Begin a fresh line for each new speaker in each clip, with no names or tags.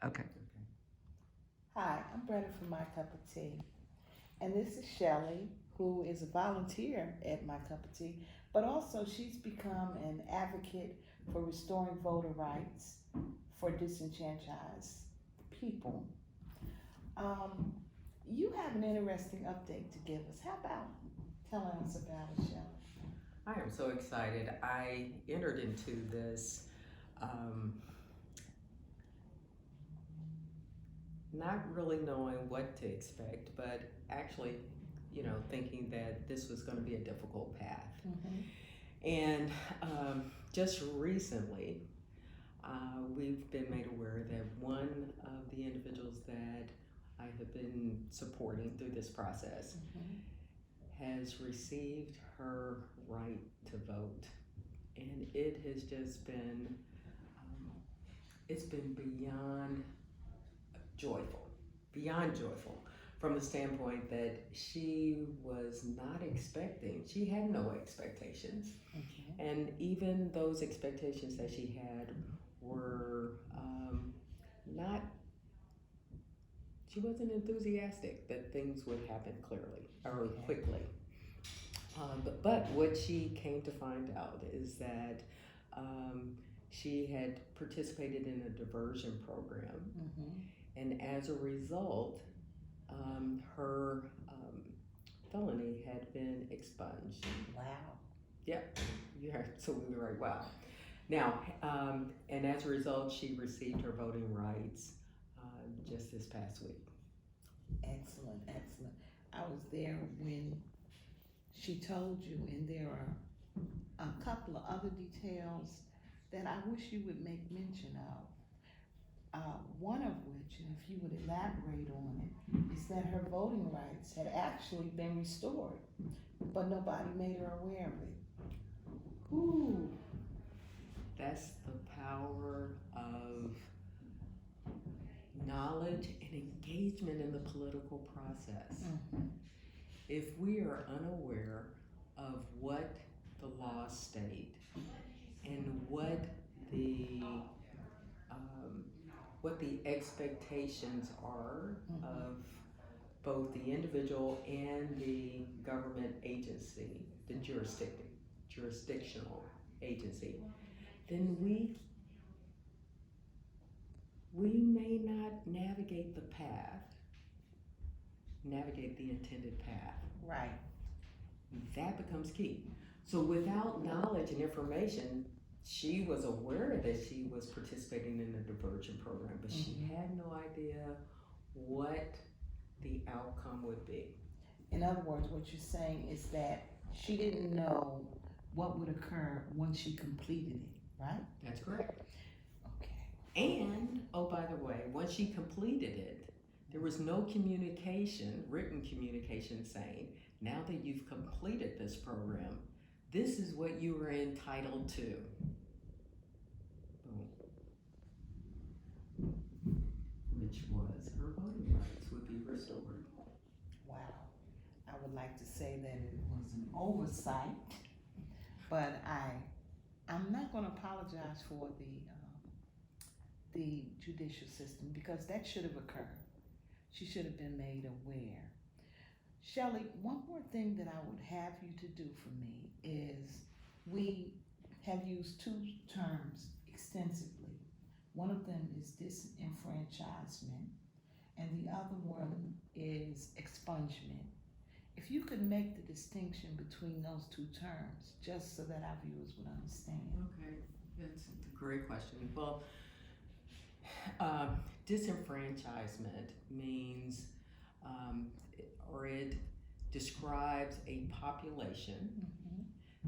Okay.
Hi, I'm Bretta from My Cup of Tea. And this is Shelley, who is a volunteer at My Cup of Tea, but also she's become an advocate for restoring voter rights for disenfranchised people. Um, you have an interesting update to give us. How about telling us about it, Shelley?
I am so excited. I entered into this um, not really knowing what to expect, but actually, thinking that this was going to be a difficult path.
Mm-hmm.
And just recently, we've been made aware that one of the individuals that I have been supporting through this process has received her right to vote. And it has just been, it's been beyond joyful from the standpoint that she was not expecting, she had no expectations.
Mm-hmm.
And even those expectations that she had were not, she wasn't enthusiastic that things would happen clearly or quickly. But what she came to find out is that she had participated in a diversion program, and as a result, her felony had been expunged.
Wow.
Yep, you're absolutely right. Wow. Now, and as a result, she received her voting rights just this past week.
Excellent, excellent. I was there when she told you, and there are a couple of other details that I wish you would make mention of. One of which, and if you would elaborate on it, is that her voting rights had actually been restored, but nobody made her aware of it. Ooh.
That's the power of knowledge and engagement in the political process.
Mm-hmm.
If we are unaware of what the laws state and what the expectations are of both the individual and the government agency, the jurisdictional agency, then we may not navigate the intended path.
Right.
That becomes key. So without knowledge and information, she was aware that she was participating in a diversion program, but she had no idea what the outcome would be.
In other words, what you're saying is that she didn't know what would occur once she completed it, right?
That's correct.
Okay.
And, oh, by the way, once she completed it, there was no communication, written communication saying, now that you've completed this program, this is what you are entitled to. Boom. Which was her voting rights would be restored.
Wow. I would like to say that it was an oversight, but I'm not going to apologize for the judicial system because that should have occurred. She should have been made aware. Shelley, one more thing that I would have you to do for me is we have used two terms extensively. One of them is disenfranchisement, and the other one is expungement. If you could make the distinction between those two terms, just so that our viewers would understand.
Okay, that's a great question. Well, disenfranchisement means, or it describes a population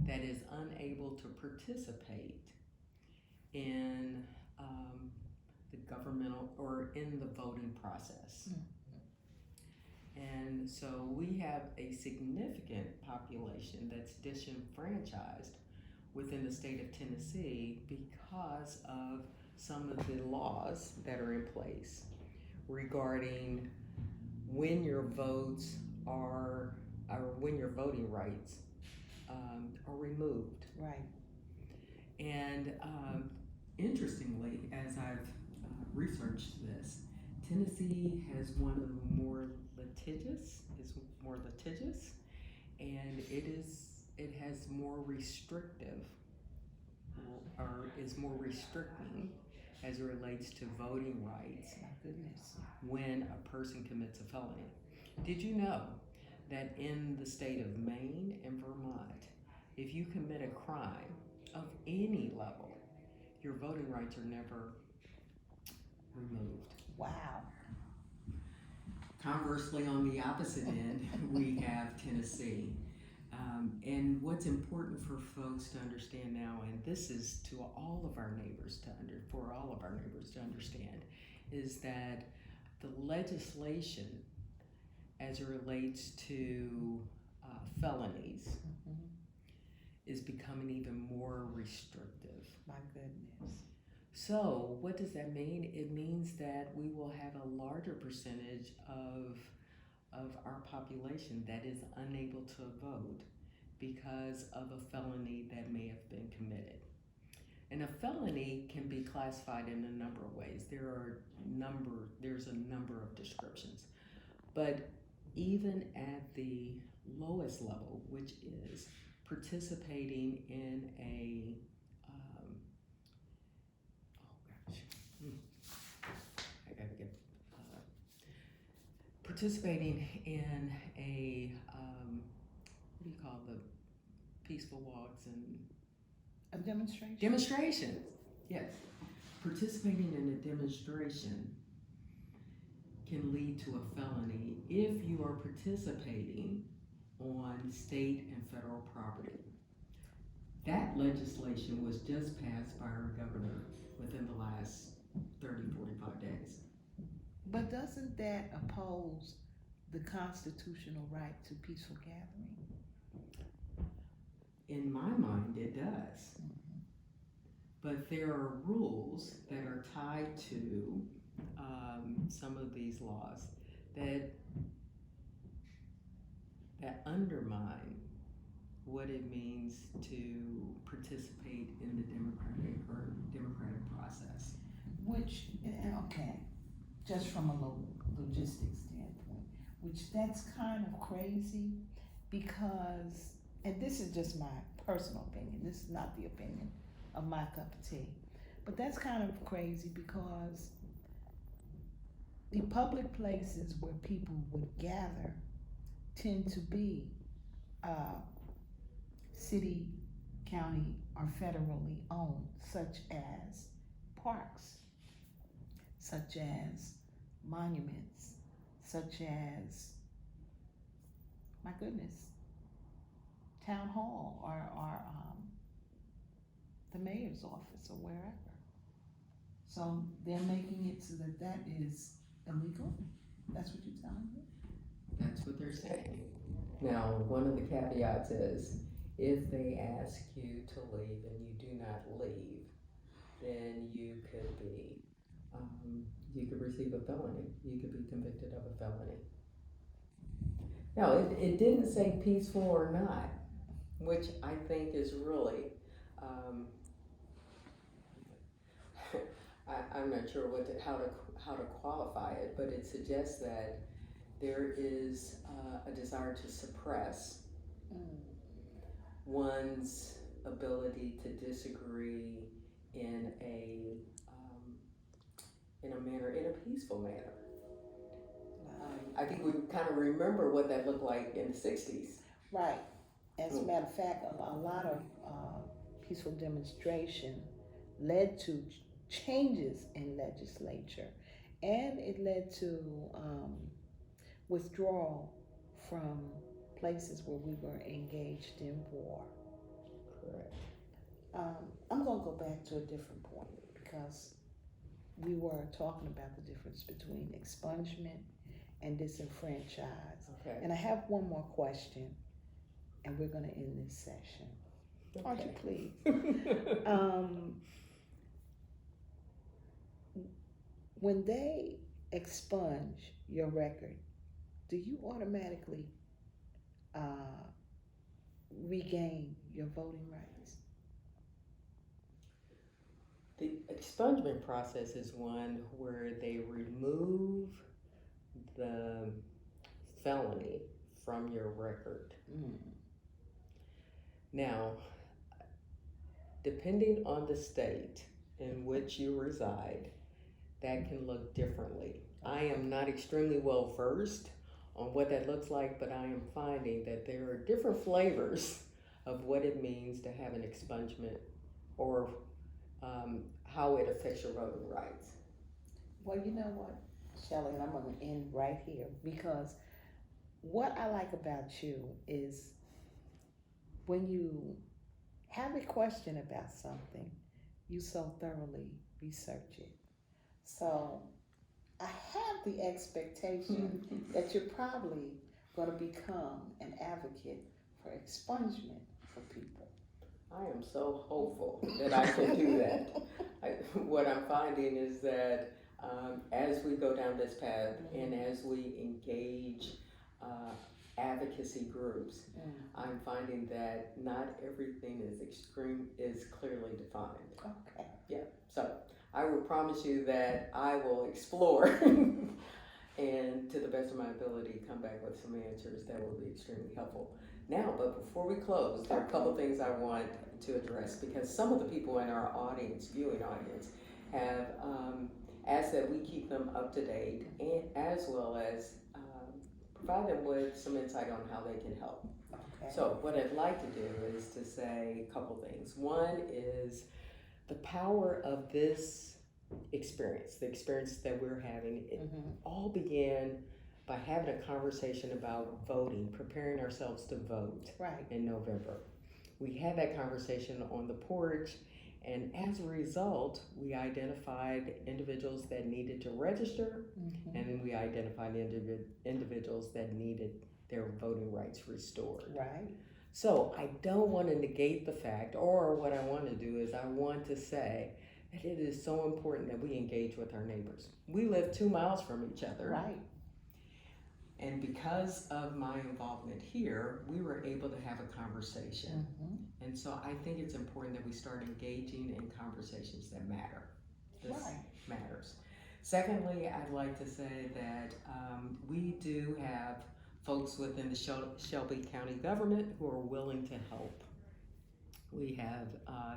that is unable to participate in the governmental or in the voting process. And so we have a significant population that's disenfranchised within the state of Tennessee because of some of the laws that are in place regarding when your votes are, or when your voting rights are removed.
Right.
And interestingly, as I've researched this. Tennessee has one of the more litigious, and it has more restrictive, or is more restricting as it relates to voting rights.
My goodness.
When a person commits a felony. Did you know that in the state of Maine and Vermont, if you commit a crime of any level, your voting rights are never removed?
Wow.
Conversely, on the opposite end, we have Tennessee. And what's important for folks to understand now, and this is to all of our neighbors for all of our neighbors to understand, is that the legislation as it relates to felonies is becoming even more restrictive.
My goodness.
So what does that mean? It means that we will have a larger percentage of our population that is unable to vote because of a felony that may have been committed. And a felony can be classified in a number of ways. There's a number of descriptions. But even at the lowest level, which is participating in a participating in a what do you call the peaceful walks and
a demonstration?
Demonstrations, yes. Participating in a demonstration can lead to a felony if you are participating on state and federal property. That legislation was just passed by our governor within the last 30, 45 days.
But doesn't that oppose the constitutional right to peaceful gathering?
In my mind, it does. But there are rules that are tied to some of these laws that undermine what it means to participate in the democratic process.
Which, okay, just from a logistics standpoint, which that's kind of crazy because, and this is just my personal opinion, this is not the opinion of my cup of tea, but that's kind of crazy because the public places where people would gather tend to be city, county, or federally owned, such as parks, such as monuments, such as, my goodness, town hall or the mayor's office or wherever. So they're making it so that that is illegal? That's what you're telling me?
That's what they're saying. Now, one of the caveats is if they ask you to leave and you do not leave, then you could receive a felony. You could be convicted of a felony. Now, it didn't say peaceful or not, which I think is really, I'm not sure how to qualify it, but it suggests that there is a desire to suppress one's ability to disagree in a peaceful manner. I think we kind of remember what that looked like in the 60s.
Right. As a matter of fact, a lot of peaceful demonstration led to changes in legislature, and it led to withdrawal from places where we were engaged in war.
Correct.
I'm going to go back to a different point because we were talking about the difference between expungement and disenfranchise.
Okay.
And I have one more question, and we're going to end this session.
Okay.
Aren't you pleased? When they expunge your record, do you automatically regain your voting rights?
The expungement process is one where they remove the felony from your record.
Mm.
Now, depending on the state in which you reside, that can look differently. I am not extremely well versed on what that looks like, but I am finding that there are different flavors of what it means to have an expungement or how it affects your voting rights.
Well, you know what, Shelley, and I'm going to end right here because what I like about you is when you have a question about something, you so thoroughly research it. So I have the expectation that you're probably going to become an advocate for expungement for people.
I am so hopeful that I can do that. What I'm finding is that as we go down this path and as we engage advocacy groups, I'm finding that not everything is clearly defined.
Okay.
Yeah. So I will promise you that I will explore and to the best of my ability come back with some answers that will be extremely helpful. Now, but before we close, there are a couple things I want to address because some of the people in our audience, viewing audience, have asked that we keep them up to date and as well as provide them with some insight on how they can help.
Okay.
So what I'd like to do is to say a couple things. One is the power of this experience, the experience that we're having, it all began by having a conversation about voting, preparing ourselves to vote in November. We had that conversation on the porch, and as a result, we identified individuals that needed to register, and then we identified individuals that needed their voting rights restored.
Right.
So I don't want to negate the fact, or what I want to do is I want to say that it is so important that we engage with our neighbors. We live 2 miles from each other.
Right.
And because of my involvement here, we were able to have a conversation. And so I think it's important that we start engaging in conversations that matter. This matters. Secondly, I'd like to say that we do have folks within the Shelby County government who are willing to help. We have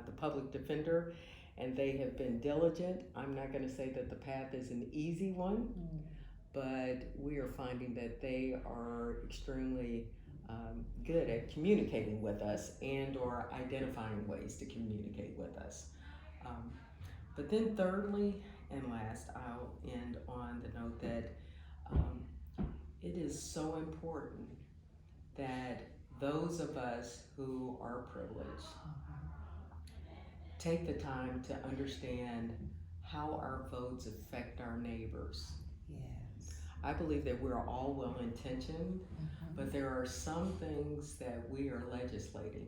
the public defender, and they have been diligent. I'm not going to say that the path is an easy one, but we are finding that they are extremely good at communicating with us and or identifying ways to communicate with us. But then thirdly and last, I'll end on the note that it is so important that those of us who are privileged take the time to understand how our votes affect our neighbors.
Yes.
I believe that we're all well-intentioned, but there are some things that we are legislating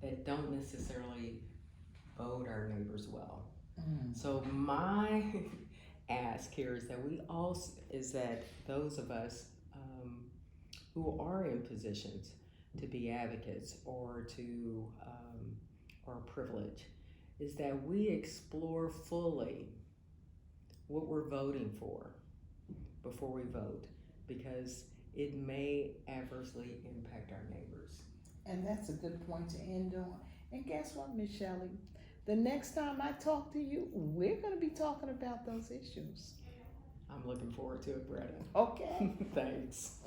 that don't necessarily vote our neighbors well. So my ask here is that those of us who are in positions to be advocates or to or privilege is that we explore fully what we're voting for before we vote, because it may adversely impact our neighbors.
And that's a good point to end on. And guess what, Miss Shelley? The next time I talk to you, we're going to be talking about those issues.
I'm looking forward to it, Bretta.
Okay.
Thanks.